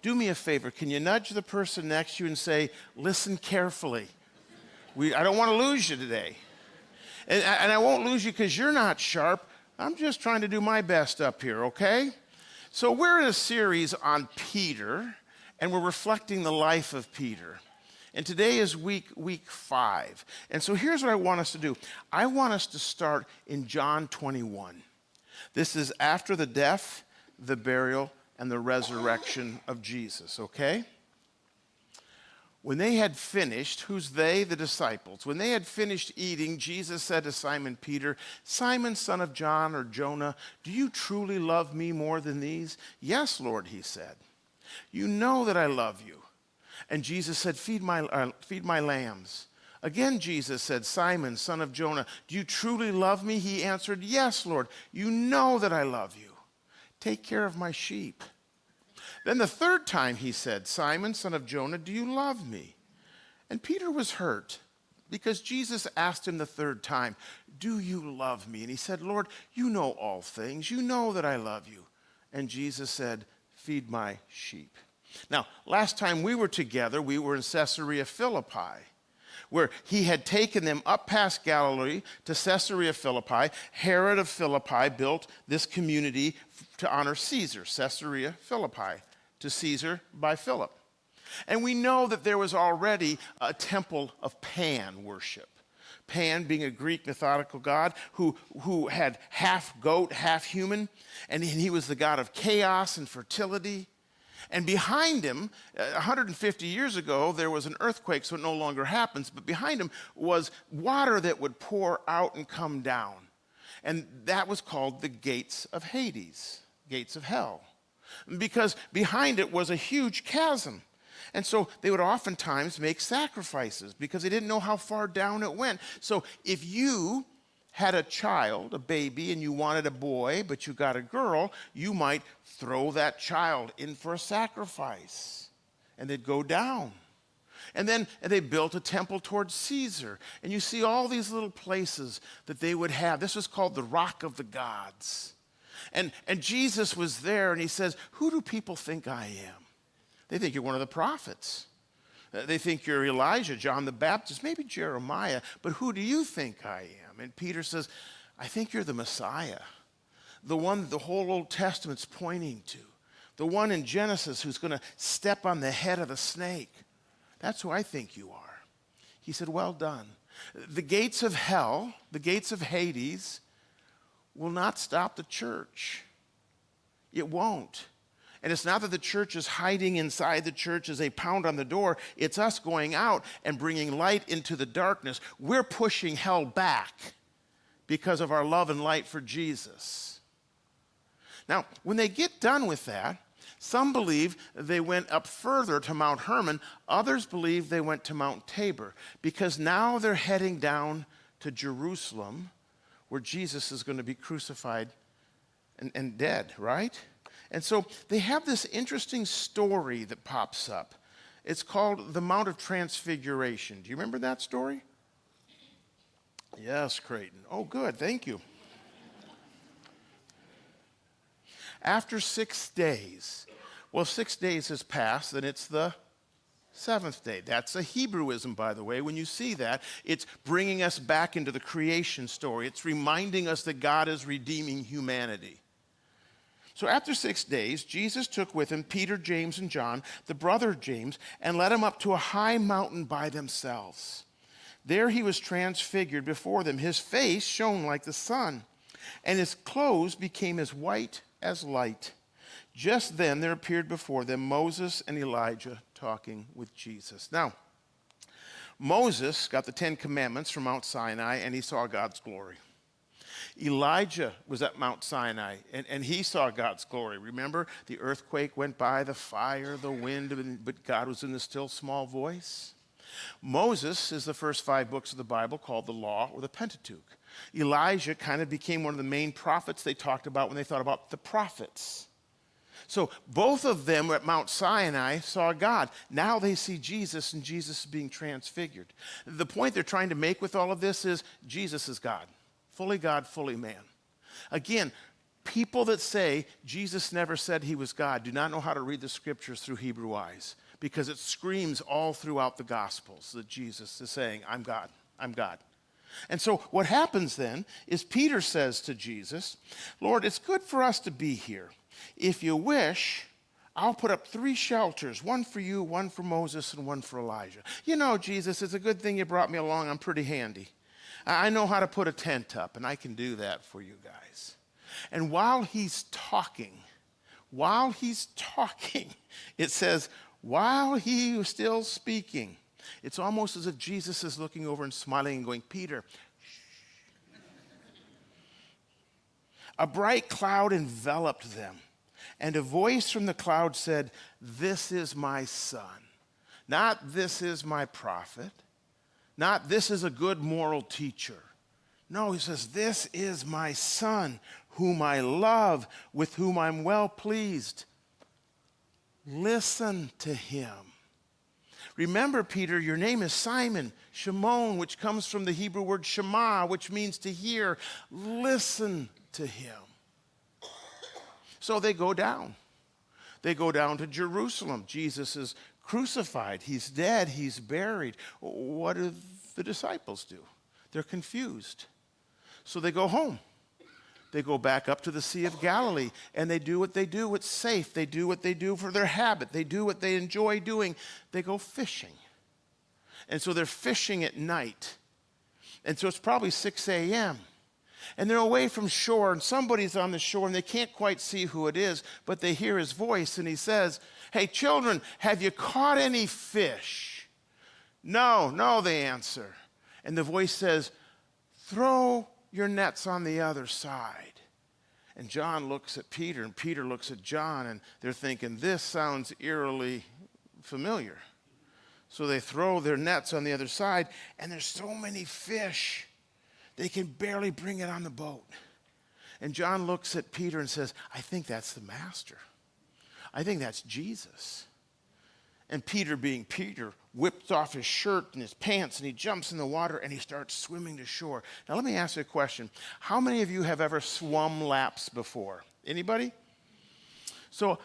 do me a favor. Can you nudge the person next to you and say, listen carefully? I don't want to lose you today. And I won't lose you because you're not sharp. I'm just trying to do my best up here, okay? So we're in a series on Peter, and we're reflecting the life of Peter. And today is week 5. And so here's what I want us to do. I want us to start in John 21. This is after the death, the burial, and the resurrection of Jesus, okay? When they had finished, who's they? The disciples. When they had finished eating, Jesus said to Simon Peter, Simon, son of John or Jonah, do you truly love me more than these? Yes, Lord, he said. You know that I love you. And Jesus said, feed my lambs. Again, Jesus said, Simon, son of Jonah, do you truly love me? He answered, yes, Lord, you know that I love you. Take care of my sheep. Then the third time he said, Simon, son of Jonah, do you love me? And Peter was hurt because Jesus asked him the third time, do you love me? And he said, Lord, you know all things. You know that I love you. And Jesus said, feed my sheep. Now, last time we were together, we were in Caesarea Philippi, where he had taken them up past Galilee to Caesarea Philippi. Herod of Philippi built this community to honor Caesar, Caesarea Philippi, to Caesar by Philip. And we know that there was already a temple of Pan worship. Pan being a Greek mythological god who had half goat, half human, and he was the god of chaos and fertility. And behind him, 150 years ago, there was an earthquake, so it no longer happens, but behind him was water that would pour out and come down. And that was called the gates of Hades, gates of hell, because behind it was a huge chasm. And so they would oftentimes make sacrifices because they didn't know how far down it went. So if you had a child, a baby, and you wanted a boy, but you got a girl, you might throw that child in for a sacrifice, and they'd go down. And then they built a temple towards Caesar, and you see all these little places that they would have. This was called the Rock of the Gods. And Jesus was there, and he says, who do people think I am? They think you're one of the prophets. They think you're Elijah, John the Baptist, maybe Jeremiah, but who do you think I am? And Peter says, I think you're the Messiah, the one the whole Old Testament's pointing to, the one in Genesis who's going to step on the head of the snake. That's who I think you are. He said, well done. The gates of hell, the gates of Hades, will not stop the church. It won't. And it's not that the church is hiding inside the church as they pound on the door. It's us going out and bringing light into the darkness. We're pushing hell back because of our love and light for Jesus. Now, when they get done with that, some believe they went up further to Mount Hermon. Others believe they went to Mount Tabor because now they're heading down to Jerusalem where Jesus is going to be crucified and dead, right? And so they have this interesting story that pops up. It's called the Mount of Transfiguration. Do you remember that story? Yes, Creighton. Oh, good. Thank you. After 6 days, well, 6 days has passed, then it's the 7th day. That's a Hebrewism, by the way. When you see that, it's bringing us back into the creation story. It's reminding us that God is redeeming humanity. So after 6 days, Jesus took with him Peter, James, and John, the brother of James, and led them up to a high mountain by themselves. There he was transfigured before them. His face shone like the sun, and his clothes became as white as light. Just then there appeared before them Moses and Elijah talking with Jesus. Now, Moses got the 10 Commandments from Mount Sinai, and he saw God's glory. Elijah was at Mount Sinai, and he saw God's glory. Remember, the earthquake went by, the fire, the wind, but God was in the still small voice. Moses is the first 5 books of the Bible called the Law or the Pentateuch. Elijah kind of became one of the main prophets they talked about when they thought about the prophets. So both of them at Mount Sinai saw God. Now they see Jesus, and Jesus is being transfigured. The point they're trying to make with all of this is Jesus is God, fully man. Again, People that say Jesus never said he was God do not know how to read the scriptures through Hebrew eyes, because it screams all throughout the Gospels that Jesus is saying, I'm God, I'm God. And so what happens then is Peter says to Jesus, Lord, it's good for us to be here. If you wish, I'll put up 3 shelters, one for you, one for Moses, and one for Elijah. You know, Jesus, it's a good thing you brought me along. I'm pretty handy. I know how to put a tent up, and I can do that for you guys. And while he's talking, it says, while he was still speaking, it's almost as if Jesus is looking over and smiling and going, Peter, shh. A bright cloud enveloped them, and a voice from the cloud said, this is my son. Not this is my prophet. Not this is a good moral teacher. No, he says, this is my son, whom I love, with whom I'm well pleased. Listen to him. Remember, Peter, your name is Simon, Shimon, which comes from the Hebrew word shema, which means to hear. Listen to him. So they go down. They go down to Jerusalem. Jesus is crucified. He's dead. He's buried. What do the disciples do? They're confused. So they go home. They go back up to the Sea of Galilee, and they do what they do. It's safe. They do what they do for their habit. They do what they enjoy doing. They go fishing. And so they're fishing at night. And so it's probably 6 a.m. And they're away from shore, and somebody's on the shore, and they can't quite see who it is, but they hear his voice, and he says, hey, children, have you caught any fish? No, they answer. And the voice says, throw your nets on the other side. And John looks at Peter, and Peter looks at John, and they're thinking, this sounds eerily familiar. So they throw their nets on the other side, and there's so many fish, they can barely bring it on the boat. And John looks at Peter and says, I think that's the master. I think that's Jesus. And Peter, being Peter, whips off his shirt and his pants, and he jumps in the water, and he starts swimming to shore. Now, let me ask you a question. How many of you have ever swum laps before? Anybody? So,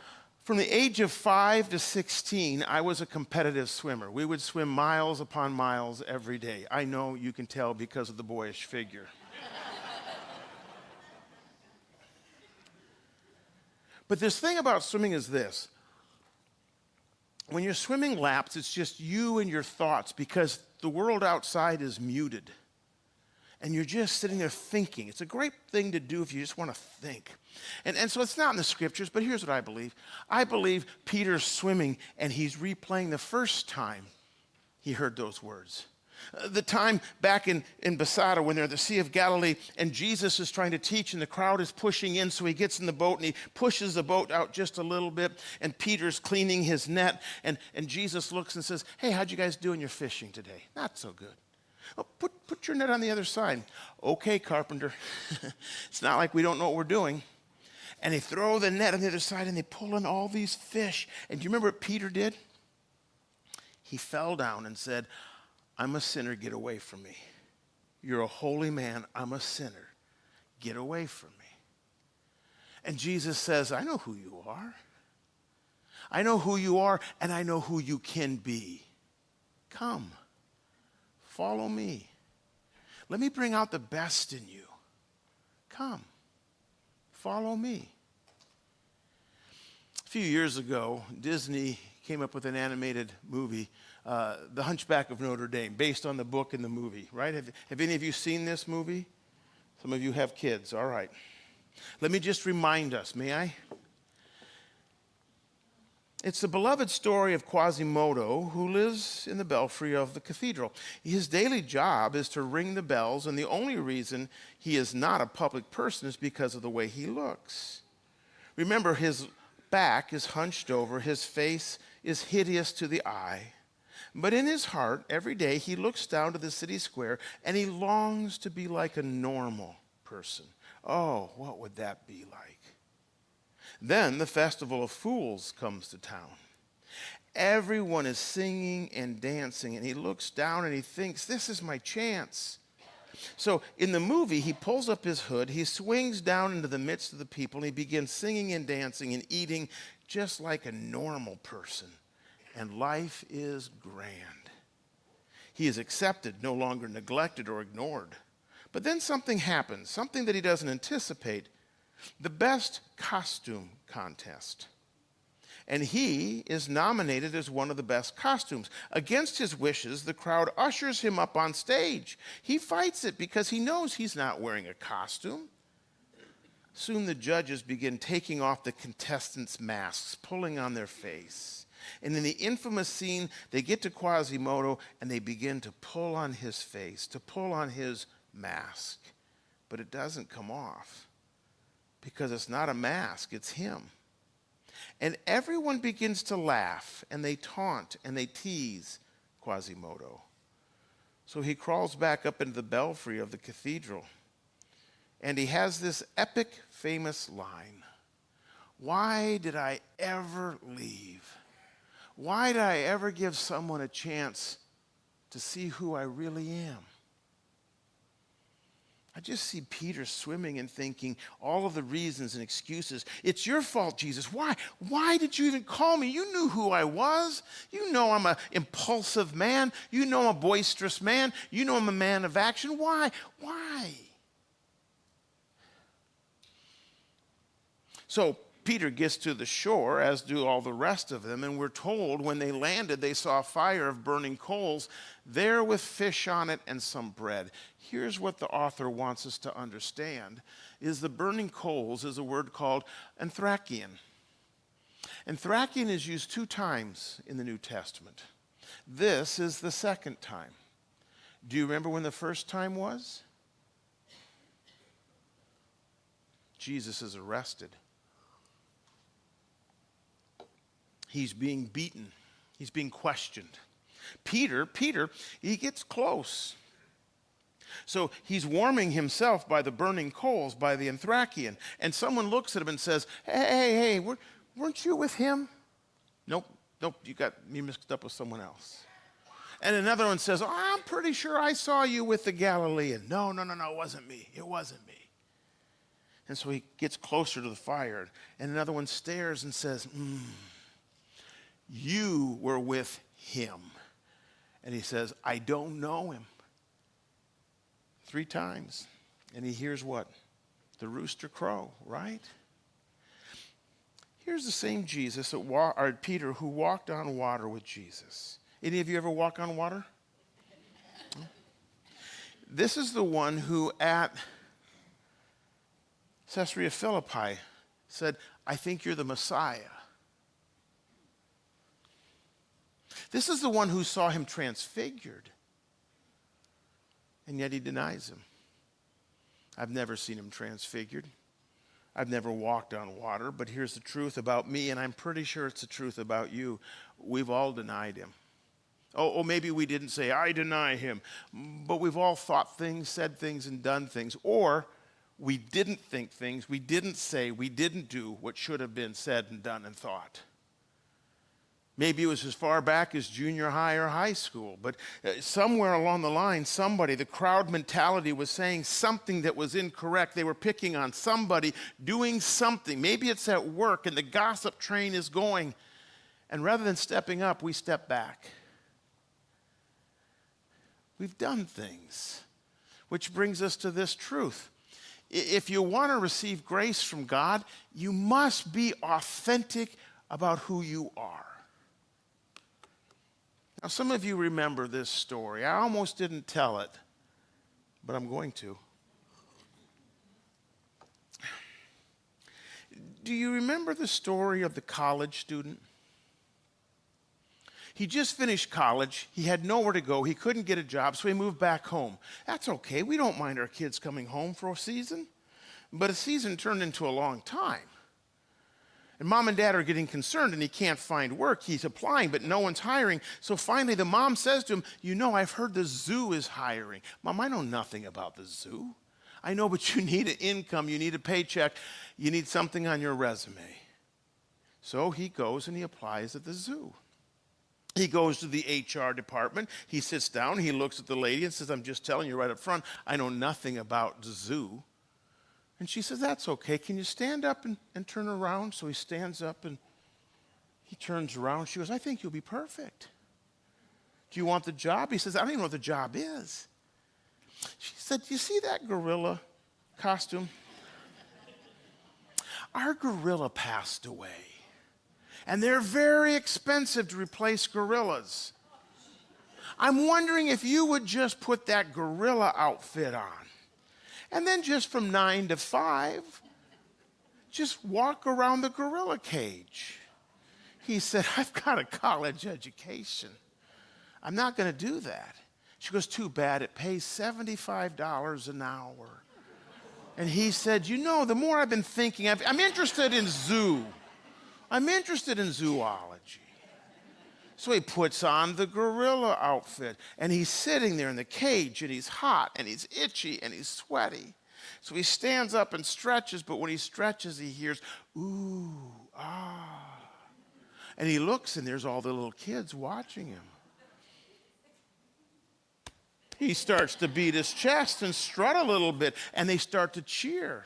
from the age of 5 to 16, I was a competitive swimmer. We would swim miles upon miles every day. I know you can tell because of the boyish figure. But this thing about swimming is this. When you're swimming laps, it's just you and your thoughts, because the world outside is muted. And you're just sitting there thinking. It's a great thing to do if you just want to think. And so it's not in the scriptures, but here's what I believe. I believe Peter's swimming, and he's replaying the first time he heard those words. The time back in Bethsaida when they're at the Sea of Galilee, and Jesus is trying to teach, and the crowd is pushing in, so he gets in the boat, and he pushes the boat out just a little bit, and Peter's cleaning his net, and Jesus looks and says, hey, how'd you guys do in your fishing today? Not so good. Oh, put your net on the other side. Okay, carpenter. It's not like we don't know what we're doing. And they throw the net on the other side, and they pull in all these fish. And do you remember what Peter did? He fell down and said, I'm a sinner, get away from me. You're a holy man, I'm a sinner. Get away from me. And Jesus says, I know who you are. I know who you are, and I know who you can be. Come, follow me. Let me bring out the best in you. Come, follow me. A few years ago, Disney came up with an animated movie, The Hunchback of Notre Dame, based on the book and the movie, right? Have any of you seen this movie? Some of you have kids, all right. Let me just remind us, may I? It's the beloved story of Quasimodo, who lives in the belfry of the cathedral. His daily job is to ring the bells, and the only reason he is not a public person is because of the way he looks. Remember, his back is hunched over, his face is hideous to the eye. But in his heart, every day, he looks down to the city square, and he longs to be like a normal person. Oh, what would that be like? Then the Festival of Fools comes to town. Everyone is singing and dancing, and he looks down and he thinks, this is my chance. So in the movie, he pulls up his hood, he swings down into the midst of the people, and he begins singing and dancing and eating just like a normal person. And life is grand. He is accepted, no longer neglected or ignored. But then something happens, something that he doesn't anticipate. The best costume contest. And he is nominated as one of the best costumes. Against his wishes, the crowd ushers him up on stage. He fights it because he knows he's not wearing a costume. Soon the judges begin taking off the contestants' masks, pulling on their face. And in the infamous scene, they get to Quasimodo and they begin to pull on his face, to pull on his mask. But it doesn't come off because it's not a mask, it's him. And everyone begins to laugh, and they taunt, and they tease Quasimodo. So he crawls back up into the belfry of the cathedral, and he has this epic, famous line. Why did I ever leave? Why did I ever give someone a chance to see who I really am? I just see Peter swimming and thinking all of the reasons and excuses. It's your fault, Jesus. Why? Why did you even call me? You knew who I was. You know I'm an impulsive man. You know I'm a boisterous man. You know I'm a man of action. Why? Why? So Peter gets to the shore, as do all the rest of them, and we're told when they landed, they saw a fire of burning coals there with fish on it and some bread. Here's what the author wants us to understand, is the burning coals is a word called anthrakion. Anthrakion is used 2 times in the New Testament. This is the second time. Do you remember when the first time was? Jesus is arrested. He's being beaten. He's being questioned. Peter, he gets close. So he's warming himself by the burning coals, by the anthrakion. And someone looks at him and says, hey, weren't you with him? Nope, you got me mixed up with someone else. And another one says, I'm pretty sure I saw you with the Galilean. No, it wasn't me. It wasn't me. And so he gets closer to the fire. And another one stares and says, you were with him. And he says, I don't know him. 3 times. And he hears what? The rooster crow, right? Here's the same Jesus, or Peter, who walked on water with Jesus. Any of you ever walk on water? This is the one who at Caesarea Philippi said, I think you're the Messiah. This is the one who saw him transfigured. And yet he denies him. I've never seen him transfigured. I've never walked on water, but here's the truth about me, and I'm pretty sure it's the truth about you. We've all denied him. Oh, maybe we didn't say, I deny him. But we've all thought things, said things, and done things. Or we didn't think things, we didn't say, we didn't do what should have been said and done and thought. Maybe it was as far back as junior high or high school, but somewhere along the line, the crowd mentality was saying something that was incorrect. They were picking on somebody doing something. Maybe it's at work and the gossip train is going. And rather than stepping up, we step back. We've done things, which brings us to this truth. If you want to receive grace from God, you must be authentic about who you are. Now, some of you remember this story. I almost didn't tell it, but I'm going to. Do you remember the story of the college student? He just finished college. He had nowhere to go. He couldn't get a job, so he moved back home. That's okay. We don't mind our kids coming home for a season. But a season turned into a long time. And mom and dad are getting concerned, and he can't find work. He's applying, but no one's hiring. So finally, the mom says to him, I've heard the zoo is hiring. Mom, I know nothing about the zoo. I know, but you need an income. You need a paycheck. You need something on your resume. So he goes and he applies at the zoo. He goes to the HR department. He sits down. He looks at the lady and says, I'm just telling you right up front, I know nothing about the zoo. And she says, that's okay. Can you stand up and turn around? So he stands up and he turns around. She goes, I think you'll be perfect. Do you want the job? He says, I don't even know what the job is. She said, do you see that gorilla costume? Our gorilla passed away. And they're very expensive to replace gorillas. I'm wondering if you would just put that gorilla outfit on. And then just from 9 to 5, just walk around the gorilla cage. He said, I've got a college education. I'm not going to do that. She goes, too bad. It pays $75 an hour. And he said, you know, the more I've been thinking, I'm interested in zoo. I'm interested in zoology. So he puts on the gorilla outfit, and he's sitting there in the cage, and he's hot, and he's itchy, and he's sweaty. So he stands up and stretches, but when he stretches, he hears, ooh, ah. And he looks, and there's all the little kids watching him. He starts to beat his chest and strut a little bit, and they start to cheer.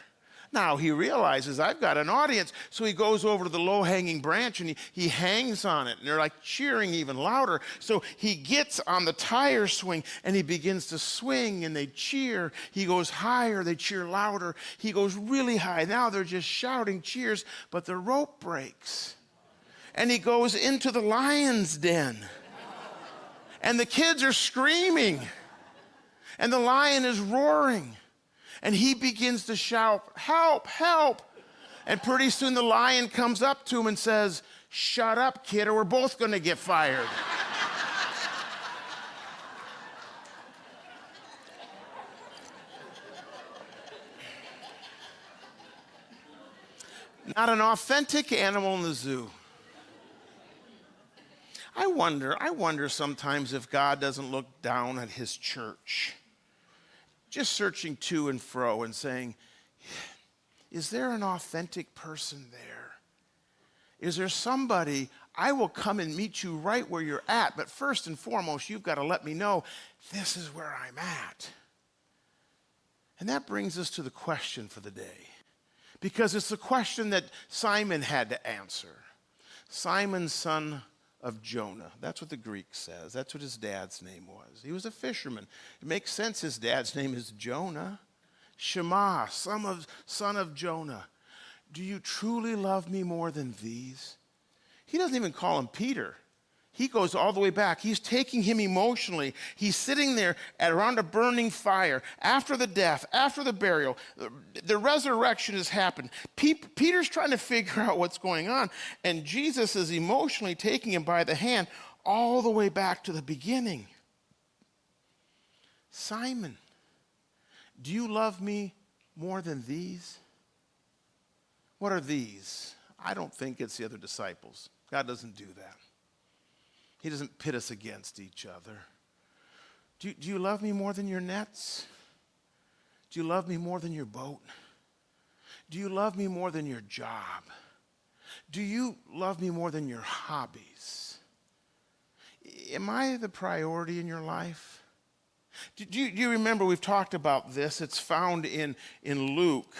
Now he realizes, I've got an audience, so he goes over to the low-hanging branch and he hangs on it, and they're like cheering even louder. So he gets on the tire swing and he begins to swing, and they cheer. He goes higher, they cheer louder. He goes really high. Now they're just shouting cheers, but the rope breaks. And he goes into the lion's den. And the kids are screaming. And the lion is roaring. And he begins to shout, help, help. And pretty soon the lion comes up to him and says, shut up, kid, or we're both going to get fired. Not an authentic animal in the zoo. I wonder sometimes if God doesn't look down at his church, just searching to and fro and saying, is there an authentic person there? Is there somebody, I will come and meet you right where you're at, but first and foremost, you've got to let me know this is where I'm at. And that brings us to the question for the day, because it's the question that Simon had to answer. Simon, son of Jonah. That's what the Greek says. That's what his dad's name was. He was a fisherman. It makes sense his dad's name is Jonah. Shema, son of Jonah. Do you truly love me more than these? He doesn't even call him Peter. He goes all the way back. He's taking him emotionally. He's sitting there around a burning fire after the death, after the burial. The resurrection has happened. Peter's trying to figure out what's going on, and Jesus is emotionally taking him by the hand all the way back to the beginning. Simon, do you love me more than these? What are these? I don't think it's the other disciples. God doesn't do that. He doesn't pit us against each other. Do you love me more than your nets? Do you love me more than your boat? Do you love me more than your job? Do you love me more than your hobbies? Am I the priority in your life? Do you remember we've talked about this? It's found in Luke.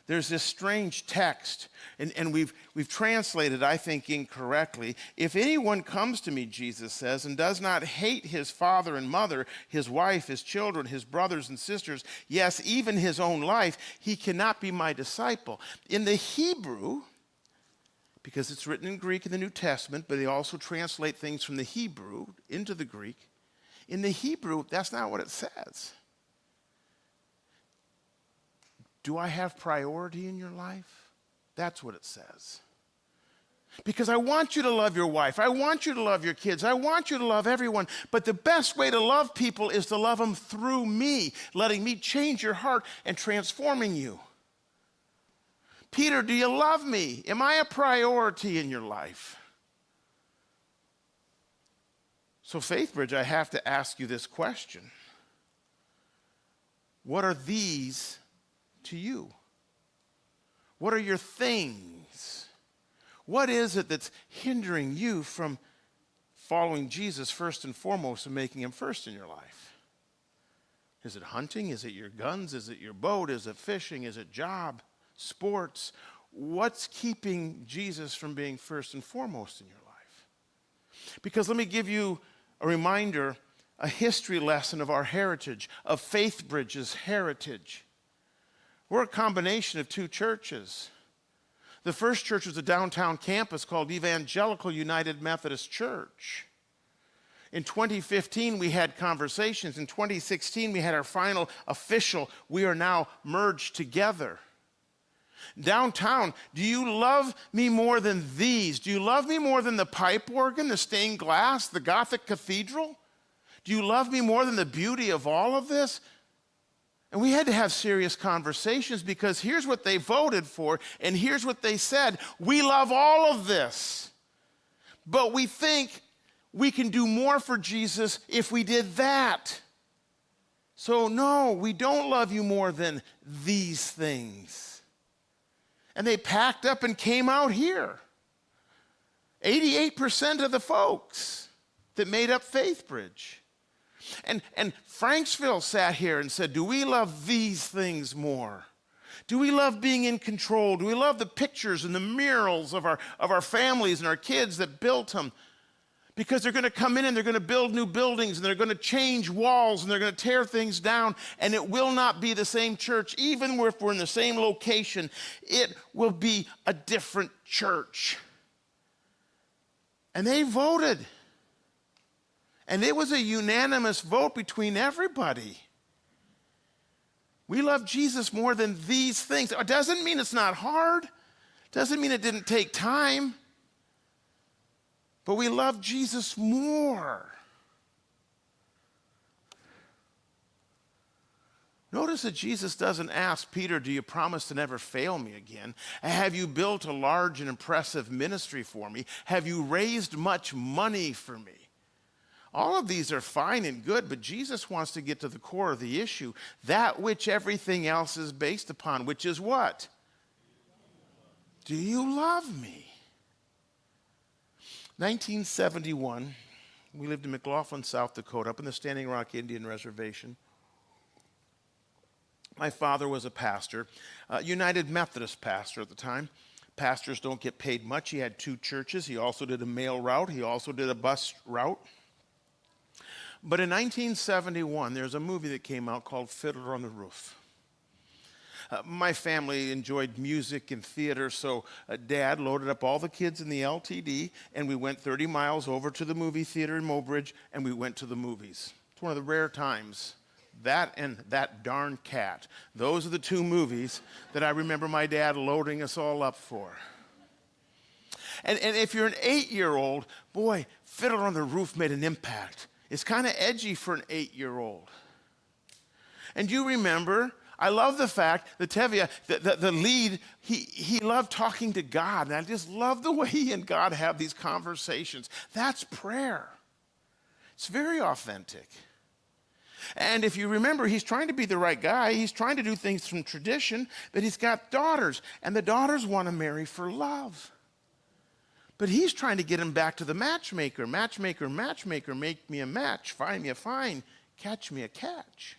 There's this strange text, and we've translated, I think, incorrectly. If anyone comes to me, Jesus says, and does not hate his father and mother, his wife, his children, his brothers and sisters, yes, even his own life, he cannot be my disciple. In the Hebrew, because it's written in Greek in the New Testament, but they also translate things from the Hebrew into the Greek. In the Hebrew, that's not what it says. Do I have priority in your life? That's what it says. Because I want you to love your wife. I want you to love your kids. I want you to love everyone. But the best way to love people is to love them through me, letting me change your heart and transforming you. Peter, do you love me? Am I a priority in your life? So, Faithbridge, I have to ask you this question. What are these to you? What are your things? What is it that's hindering you from following Jesus first and foremost and making him first in your life? Is it hunting? Is it your guns? Is it your boat? Is it fishing? Is it job, sports? What's keeping Jesus from being first and foremost in your life? Because let me give you a reminder, a history lesson of our heritage, of Faithbridge's heritage. We're a combination of two churches. The first church was a downtown campus called Evangelical United Methodist Church. In 2015, we had conversations. In 2016, we had our final official, we are now merged together. Downtown, do you love me more than these? Do you love me more than the pipe organ, the stained glass, the Gothic cathedral? Do you love me more than the beauty of all of this? And we had to have serious conversations because here's what they voted for and here's what they said. We love all of this, but we think we can do more for Jesus if we did that. So no, we don't love you more than these things. And they packed up and came out here. 88% of the folks that made up Faithbridge. And Franksville sat here and said, do we love these things more? Do we love being in control? Do we love the pictures and the murals of our families and our kids that built them? Because they're going to come in and they're going to build new buildings and they're going to change walls and they're going to tear things down, and it will not be the same church. Even if we're in the same location, it will be a different church. And they voted. And it was a unanimous vote between everybody. We love Jesus more than these things. It doesn't mean it's not hard. Doesn't mean it didn't take time. But we love Jesus more. Notice that Jesus doesn't ask Peter, do you promise to never fail me again? Have you built a large and impressive ministry for me? Have you raised much money for me? All of these are fine and good, but Jesus wants to get to the core of the issue, that which everything else is based upon, which is what? Do you love me? 1971, we lived in McLaughlin, South Dakota, up in the Standing Rock Indian Reservation. My father was a pastor, a United Methodist pastor at the time. Pastors don't get paid much. He had two churches. He also did a mail route. He also did a bus route. But in 1971, there's a movie that came out called Fiddler on the Roof. My family enjoyed music and theater, so Dad loaded up all the kids in the LTD, and we went 30 miles over to the movie theater in Mobridge, and we went to the movies. It's one of the rare times. That and That Darn Cat. Those are the two movies that I remember my dad loading us all up for. And if you're an 8-year-old, boy, Fiddler on the Roof made an impact. It's kind of edgy for an 8-year-old. And you remember, I love the fact that Tevye, the lead, he loved talking to God. And I just love the way he and God have these conversations. That's prayer. It's very authentic. And if you remember, he's trying to be the right guy. He's trying to do things from tradition, but he's got daughters. And the daughters want to marry for love. But he's trying to get him back to the matchmaker. Matchmaker, matchmaker, make me a match. Find me a find. Catch me a catch.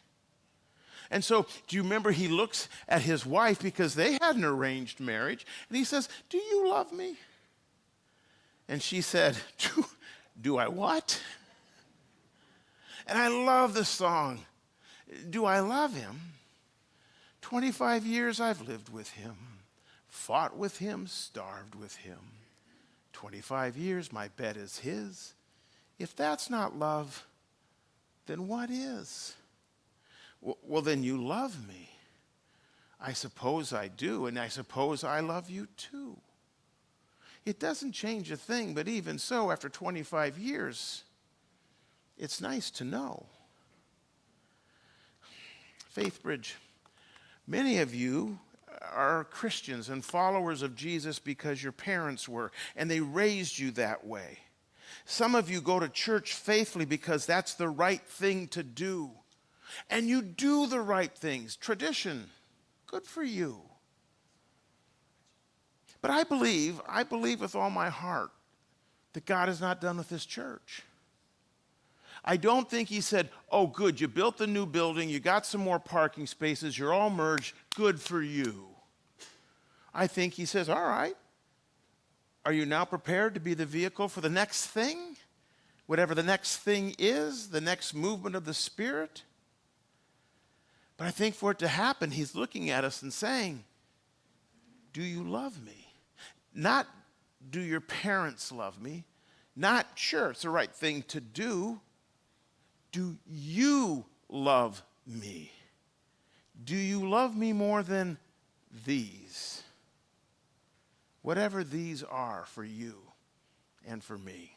And so, do you remember he looks at his wife because they had an arranged marriage, and he says, do you love me? And she said, do I what? And I love the song, Do I Love Him? 25 years I've lived with him, fought with him, starved with him. 25 years my bed is his. If that's not love, then what is? Well, then you love me. I suppose I do, and I suppose I love you too. It doesn't change a thing, but even so, after 25 years, it's nice to know. Faithbridge, many of you are Christians and followers of Jesus because your parents were, and they raised you that way. Some of you go to church faithfully because that's the right thing to do. And you do the right things. Tradition, good for you. But I believe with all my heart that God is not done with this church. I don't think he said, oh, good, you built the new building, you got some more parking spaces, you're all merged, good for you. I think he says, all right, are you now prepared to be the vehicle for the next thing? Whatever the next thing is, the next movement of the Spirit? But I think for it to happen, he's looking at us and saying, do you love me? Not, do your parents love me? Not, sure, it's the right thing to do. Do you love me? Do you love me more than these? Whatever these are for you and for me.